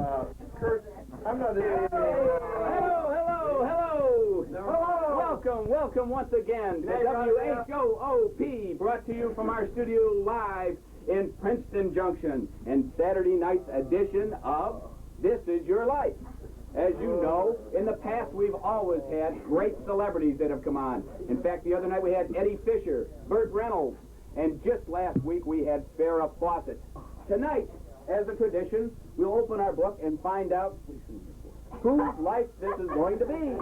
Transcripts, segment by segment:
Kurt, I'm not... Hello. Welcome once again to WHOOP, brought to you from our studio live in Princeton Junction, and Saturday night's edition of This Is Your Life. As you know, in the past we've always had great celebrities that have come on. In fact, the other night we had Eddie Fisher, Burt Reynolds, and just last week we had Farrah Fawcett. Tonight, as a tradition, we'll open our book and find out whose life this is going to be.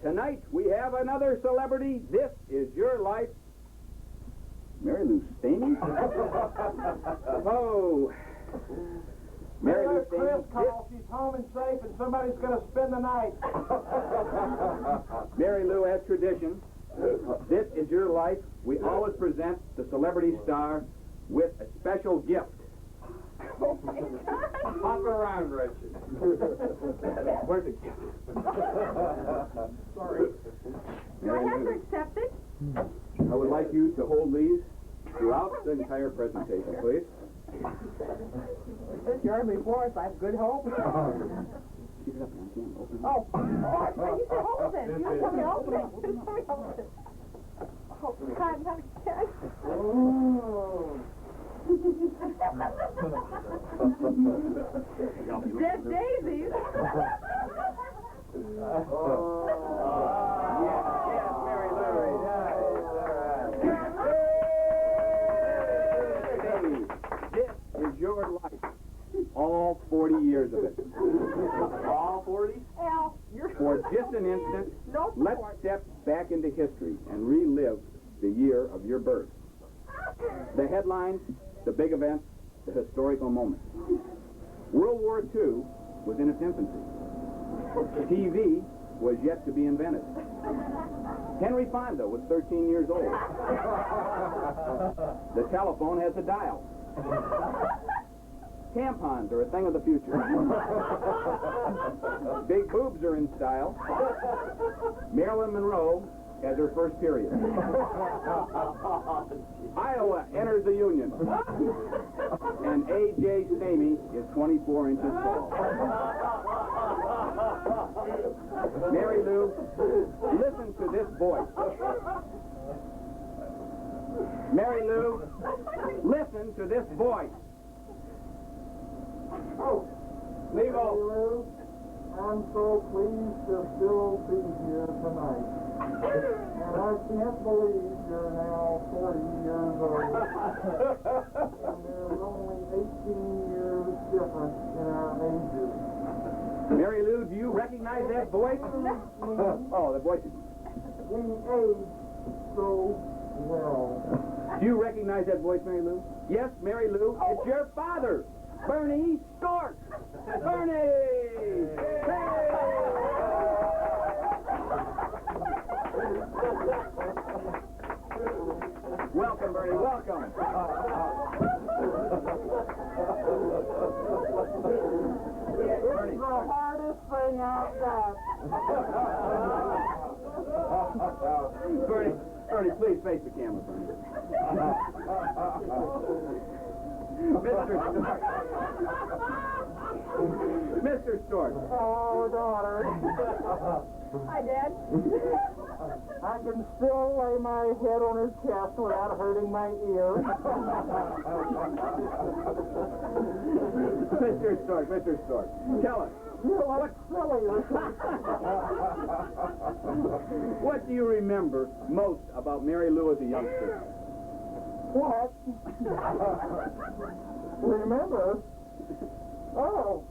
Tonight we have another celebrity. This is your life. Mary Lou Stamey? Oh. Mary Lou Stamey. Chris call. She's home and safe, and somebody's going to spend the night. Mary Lou, as tradition, this is your life. We always present the celebrity star with a special gift. Oh my God! Hop around, Richard. Where's the gift? Sorry. Do I have to accept it? I would like you to hold these throughout the entire presentation, please. You're heard me before, so I have good hope. Keep it up, man. I can't open it. Oh, you said hold it. You didn't tell me to open it. You didn't tell me to open it. Oh, God, not again. Dead daisies. Yes, Mary Lou. This is your life. All 40 years of it. All 40? Al, you're... For just an instant, No let's support. step back into history and relive the year of your birth. The headlines, the big events, the historical moments. World War II was in its infancy. TV was yet to be invented. Henry Fonda was 13 years old. The telephone has a dial. Tampons are a thing of the future. Big boobs are in style. Marilyn Monroe had her first period. Iowa enters the Union. And A.J. Stamey is 24 inches tall. Mary Lou, listen to this voice. Mary Lou, listen to this voice. Oh, Leo. I'm so pleased to still be here tonight. And I can't believe you're now 40 years old. And there's only 18 years difference in our ages. Mary Lou, do you recognize that voice? Oh, the voice. We age so well. Do you recognize that voice, Mary Lou? Yes, Mary Lou, it's your father, Bernie Stork. Bernie! Welcome, Bernie, welcome. It's the hardest thing I've got. Bernie, please face the camera, Bernie. Mr. Stork. Oh, daughter. Hi, Dad. I can still lay my head on her chest without hurting my ear. Mr. Stork, tell us. You look silly. What do you remember most about Mary Lou as a youngster? What? Remember? Oh,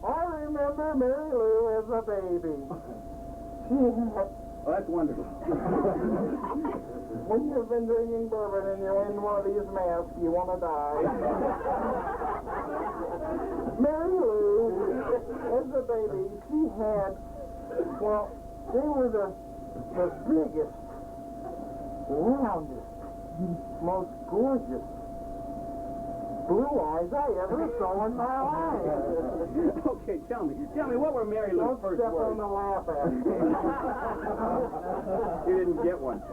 I remember Mary Lou as a baby. She had... Oh, that's wonderful. When you've been drinking bourbon and you're in one of these masks, you want to die. Mary Lou, as a baby, she had, well, they were the biggest, roundest, most gorgeous blue eyes I ever saw in my life. Okay, tell me, what were Mary Lou's Don't first step on words? the laugh at me. You didn't get one.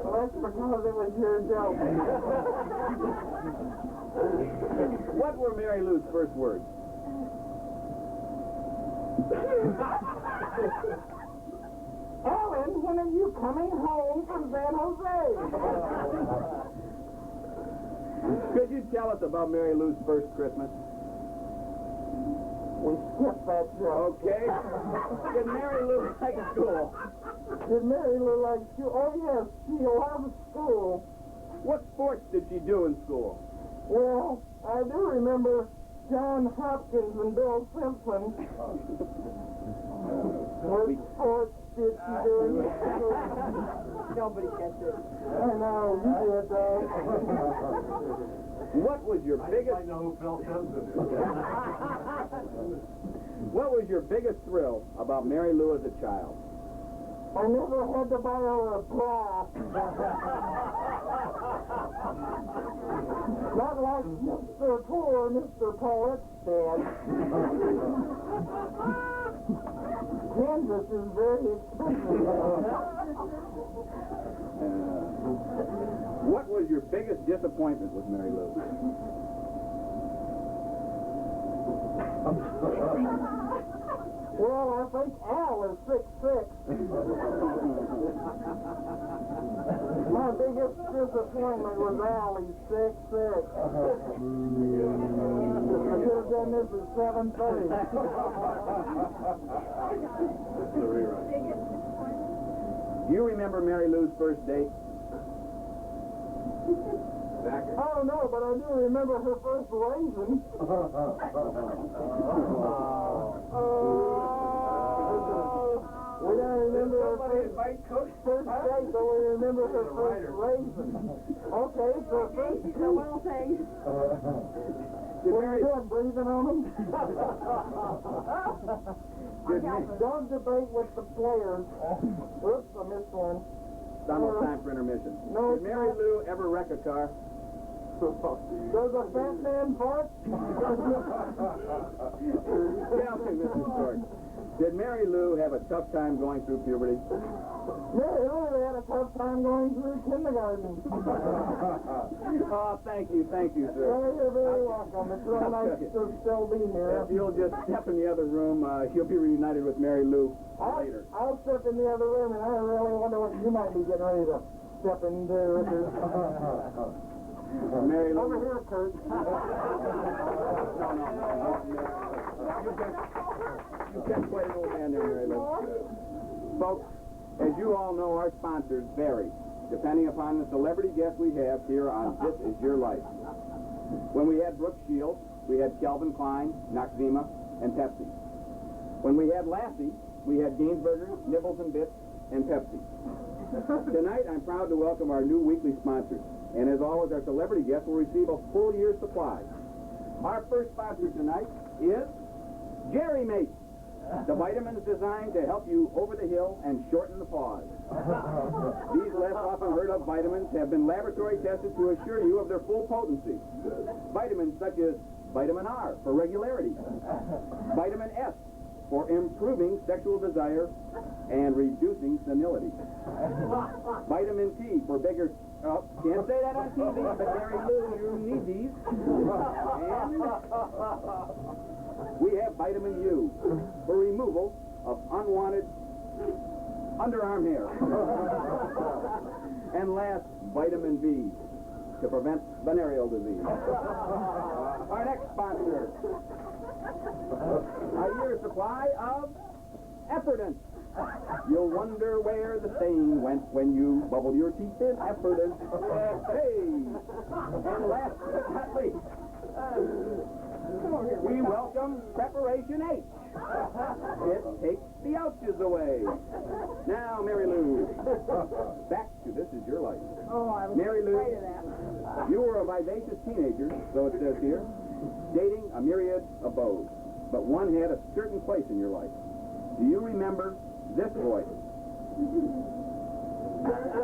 Well, that's because it was your joke. What were Mary Lou's first words? Ellen, when are you coming home from San Jose? Could you tell us about Mary Lou's first Christmas? We skipped that joke. Okay. Did Mary Lou like school? Did Mary Lou like school? Oh, yes, she loves school. What sports did she do in school? Well, I do remember John Hopkins and Bill Simpson. What sports did she do in school? Nobody gets it. I know, you did, though. What was your biggest... I know who Phil Simpson is. What was your biggest thrill about Mary Lou as a child? I never had to buy her a bra. Not like Mr. Poor, Mr. Poet did. Kansas is very expensive. What was your biggest disappointment with Mary Lou? Well, I think Al is 6'6". My biggest disappointment was Al, he's 6'6". I should have done this at 7:30. Do you remember Mary Lou's first date? Oh, no, but I do remember her first raisin. We don't remember her first date, but we remember her first raisin. Okay, so first She's a little thing. what are you doing, breathing on them? Don't debate with the players. Oops, I missed one. It's almost time for intermission. No, Did Mary Lou ever wreck a car? Does a fat man fart? Tell me, Mr. Stork, did Mary Lou have a tough time going through puberty? Mary Lou had a tough time going through kindergarten. Oh, thank you, sir. Well, you're very welcome. It's real nice to still be here. If you'll just step in the other room, you'll be reunited with Mary Lou later. I'll step in the other room, and I really wonder what you might be getting ready to step into. Mary Lou. Over here, Kurt. No. You can play little man there, Mary Lou. Folks, as you all know, our sponsors vary, depending upon the celebrity guest we have here on This Is Your Life. When we had Brooke Shields, we had Calvin Klein, Noxzema, and Pepsi. When we had Lassie, we had Gainsburger, Nibbles and Bits, and Pepsi. Tonight, I'm proud to welcome our new weekly sponsors. And as always, our celebrity guests will receive a full year's supply. Our first sponsor tonight is Jerry Mate, the vitamins designed to help you over the hill and shorten the pause. These less often heard of vitamins have been laboratory tested to assure you of their full potency. Vitamins such as vitamin R for regularity, vitamin S for improving sexual desire and reducing senility, vitamin T for bigger... Oh, can't say that on TV, but Mary Lou, you need these. And we have vitamin U for removal of unwanted underarm hair. And last, vitamin B to prevent venereal disease. Our next sponsor, a year's supply of Effordent. You'll wonder where the stain went when you bubbled your teeth in Effordent. Hey! And last but not least, we welcome Preparation H. It takes the ouches away. Now, Mary Lou, back to This Is Your Life. Oh, I was Mary Lou, afraid of that. you were a vivacious teenager, so it says here, dating a myriad of beaux, but one had a certain place in your life. Do you remember this voice?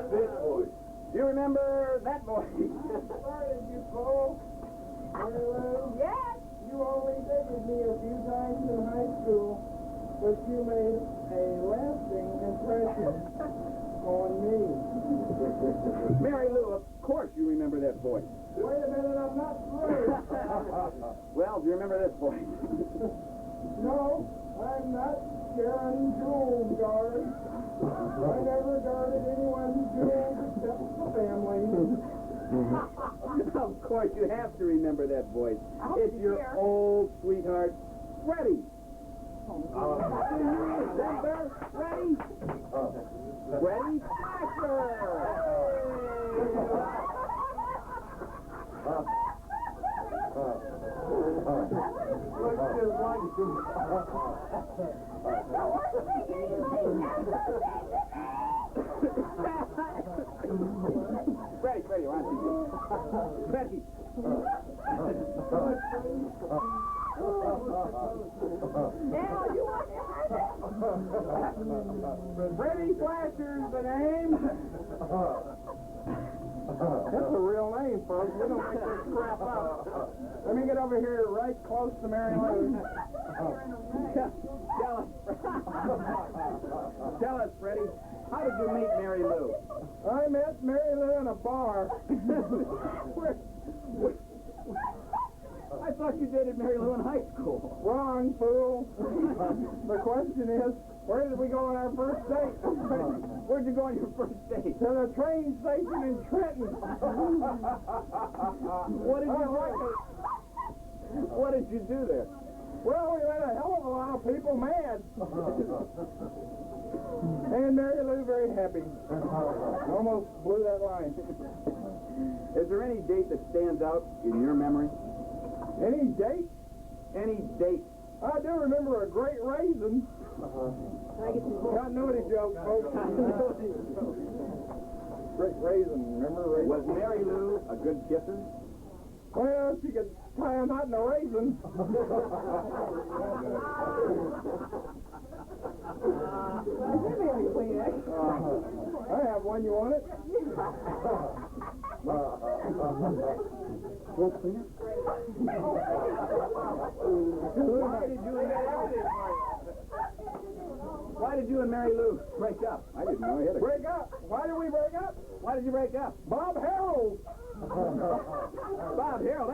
This voice. Do you remember that voice? Where did you go? Mary Lou? Yes. You only dated me a few times in high school, but you made a lasting impression on me. Mary Lou, of course you remember that voice. Wait a minute, I'm not through. Well, do you remember this voice? No, I'm not Sharon Jewel Guard. I never guarded anyone's jewels except the family. Of course, you have to remember that voice. I hope It's you your hear. old sweetheart, Freddie. Remember? Freddie? Freddie Looks just like you. Freddie, we're on TV. Freddie. Now, you want Freddie Flasher's the name. That's a real name, folks. We don't make this crap up. Let me get over here right close to Mary Lou. Tell us, Freddie, how did you meet Mary Lou? I met Mary Lou in a bar. I thought you dated Mary Lou in high school. Wrong, fool. The question is, where did we go on our first date? Where'd you go on your first date? To the train station in Trenton. What did you do? What did you do there? Well, we made a hell of a lot of people mad. And Mary Lou very happy. Almost blew that line. Is there any date that stands out in your memory? Any date? Any date? I do remember a great raisin. Continuity joke, folks. Great raisin, remember raisin? Was Mary Lou a good kisser? Well, she could tie a knot in a raisin. I have one, you want it? Why did you and Mary Lou break up? I didn't know you had a... Break up? Why did we break up? Why did you break up? Bob Harold. Bob Harold,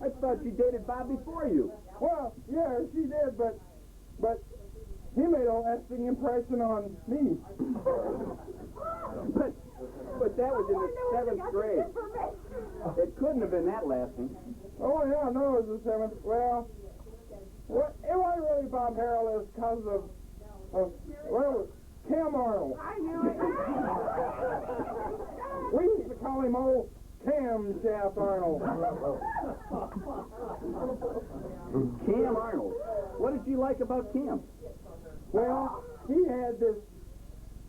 I thought she dated Bob before you. Well, yeah, she did, but he made a lasting impression on me. But that was in the 7th grade. It couldn't have been that lasting. Oh, yeah, no, it was the 7th. Well, it wasn't really Bob Harold. It was because of Cam Arnold. I knew it. We used to call him old Cam Shaft Arnold. Cam Arnold. What did you like about Cam? Well, he had this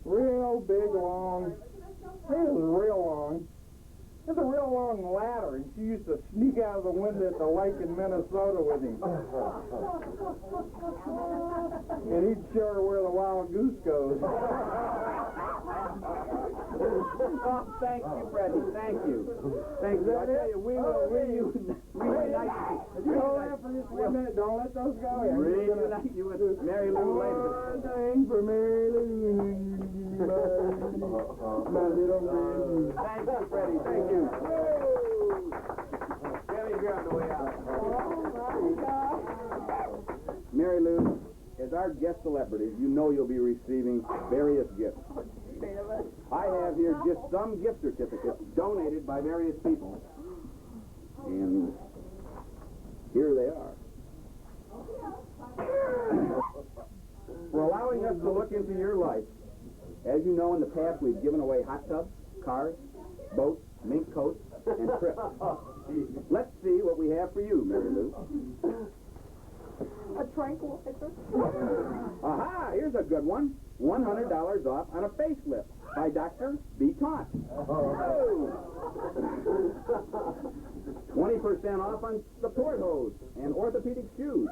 real big, long, it was real long. It's a real long ladder, and she used to sneak out of the window at the lake in Minnesota with him. And he'd show her where the wild goose goes. Oh, thank you, Freddie. Thank you. Thank you. I tell you, we will reunite you. You hold that for just 1 minute. Don't let those go. Reunite you with Mary Lou later. One thing for Mary Lou. My little Mary. Thank you, Freddie. Thank you. Kelly, you're on the way out. Mary Lou, as our guest celebrity, you know you'll be receiving various gifts. I have here just some gift certificates donated by various people. And here they are. For allowing us to look into your life. As you know, in the past, we've given away hot tubs, cars, boats, mink coats, and trips. Let's see what we have for you, Mary Lou. A tranquilizer. Aha, here's a good one. $100 off on a facelift by Dr. B. Taunt. 20% off on the port hose and orthopedic shoes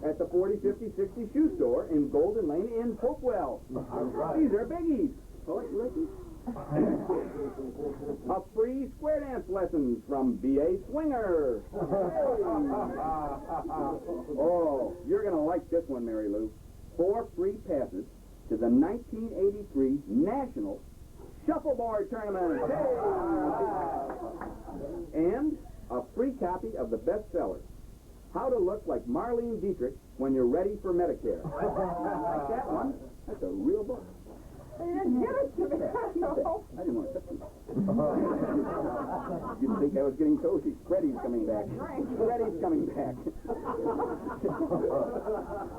at the 40, 50, 60 shoe store in Golden Lane in Hopewell. These are biggies. Oh, you like these? A free square dance lessons from B.A. Swinger. Oh, you're going to like this one, Mary Lou. 4 free passes to the 1983 National shuffleboard tournament. Hey! And a free copy of the bestseller, How to Look Like Marlene Dietrich When You're Ready for Medicare. Like that one? That's a real book. You didn't give it to me. I didn't want to touch it. You'd think I was getting cozy. Freddie's coming back. Freddie's coming back.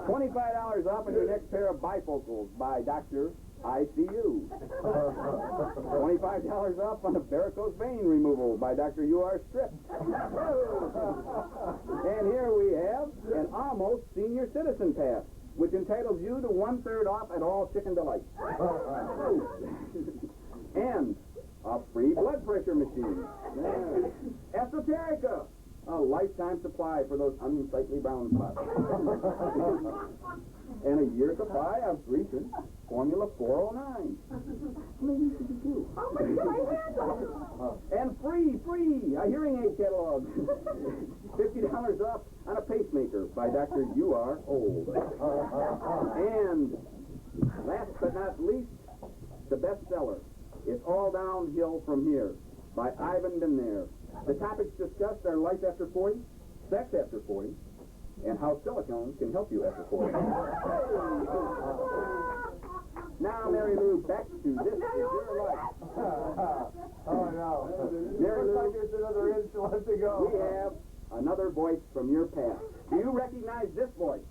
$25 off on your next pair of bifocals by Dr. ICU. $25 off on a varicose vein removal by Dr. UR Strip. And here we have an almost senior citizen pass, which entitles you to 1/3 off at all Chicken Delight. And a free blood pressure machine. Esoterica, a lifetime supply for those unsightly brown spots. And a year supply of Grecian Formula 409. Maybe should be too. Oh, my God, I handle. And free, a hearing aid catalog. $50 off on a pacemaker by Dr. U.R. Old. And last but not least, the bestseller, It's All Downhill From Here by Ivan Binnair. The topics discussed are life after 40, sex after 40, and how silicone can help you after 40. Now, Mary Lou, back to This Is Your Life. Oh, no. Mary Looks like Lou, there's another inch left to go. we have another voice from your past. Do you recognize this voice?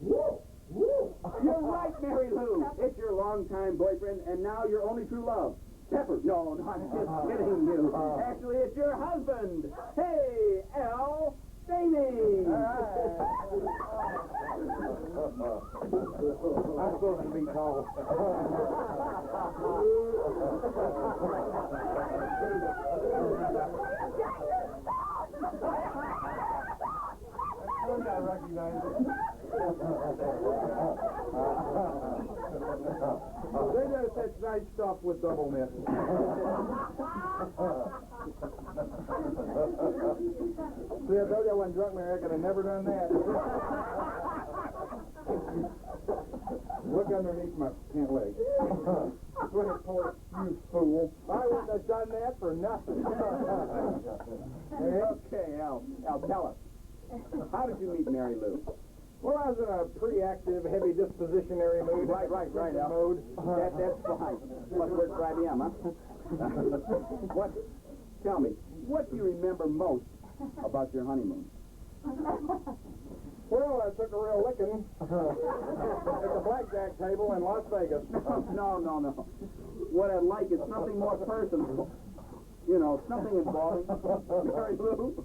Woo! Woo! You're right, Mary Lou. It's your longtime boyfriend, and now your only true love, Pepper. No, I'm just kidding you. Actually, it's your husband. Hey, Al Staney. I'm supposed to be tall. I recognize it. They do such nice stuff with double knit. See, I told you I wasn't drunk, Mary. I could have never done that. Look underneath my pant leg. Put it toward you, fool. I wouldn't have done that for nothing. Okay, Al, tell us. How did you meet Mary Lou? Well, I was in a pretty active, heavy dispositionary mood. Right, Al. Mode. That's fine. Must work for IBM, huh? Tell me, what do you remember most about your honeymoon? Well, I took a real licking at the blackjack table in Las Vegas. No. What I'd like is something more personal. You know, something involving Mary Lou.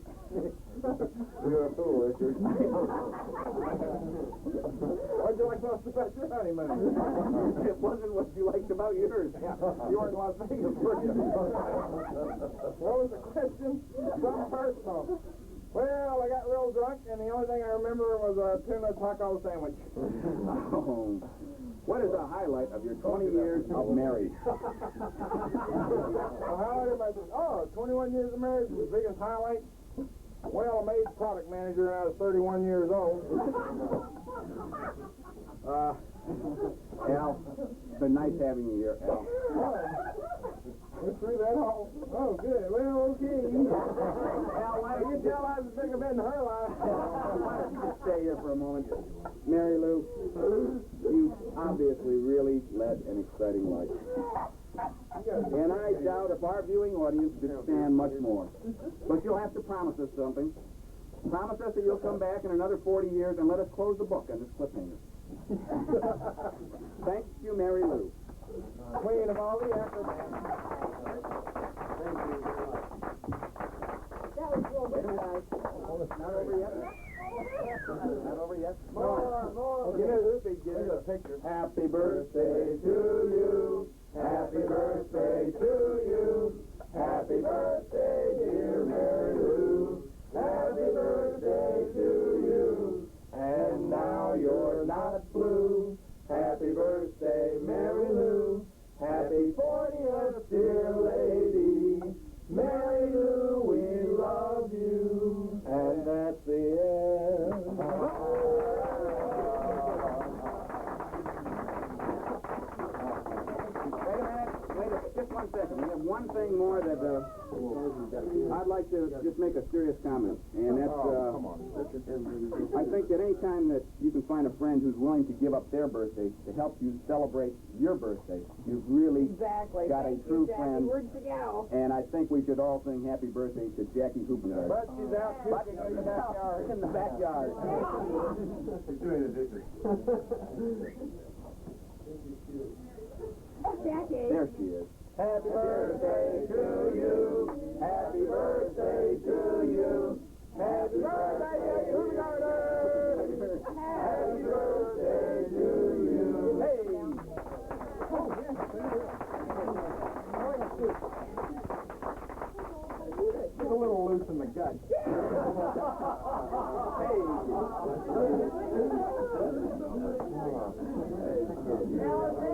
You're a fool, Richard. What'd you like most about your honeymoon? It wasn't what you liked about yours. You were in Las Vegas, were you? What was the question? Something personal. Well, I got real drunk, and the only thing I remember was a tuna taco sandwich. Oh. What is the highlight of your 20 years of marriage? Well, highlight of my 21 years of marriage was the biggest highlight. Well, I made product manager and I was 31 years old. Al, it's been nice having you here, Al. You threw that all. Oh, good. Well, okay. Al, why You can tell I was a bigger man than her life. Why don't you just stay here for a moment? Mary Lou, you obviously really led an exciting life. And I doubt if our viewing audience could stand much more. But you'll have to promise us something. Promise us that you'll come back in another 40 years and let us close the book on this cliffhanger. Thank you, Mary Lou. Queen of all the acrobats. Thank you very much. That was real good, guys. Not over yet? Not over yet? More. Give me the hoopy, give me the picture. Happy birthday to you. Happy birthday to you. Happy birthday, dear Mary Lou. Happy birthday to you. And now you're not blue. Happy birthday, Mary Lou. Happy 40th, dear lady. Mary Lou, we love you. And that's the end. Wait a minute. Just one 1 second. We have one thing more that I'd like to just make a serious comment, and that's I think that any time that you can find a friend who's willing to give up their birthday to help you celebrate your birthday, you've really Exactly. got a Thank true you, Jackie. friend. Where'd you go? And I think we should all sing happy birthday to Jackie Hoopenberg. But she's out cooking in the backyard. In the backyard. He's doing the dishes. Jackie. There she is. Happy birthday to you. Happy birthday to you. Happy birthday, Jackie Hoopenberg. Happy birthday to you. Hey. It's a little loose in the gut. Hey.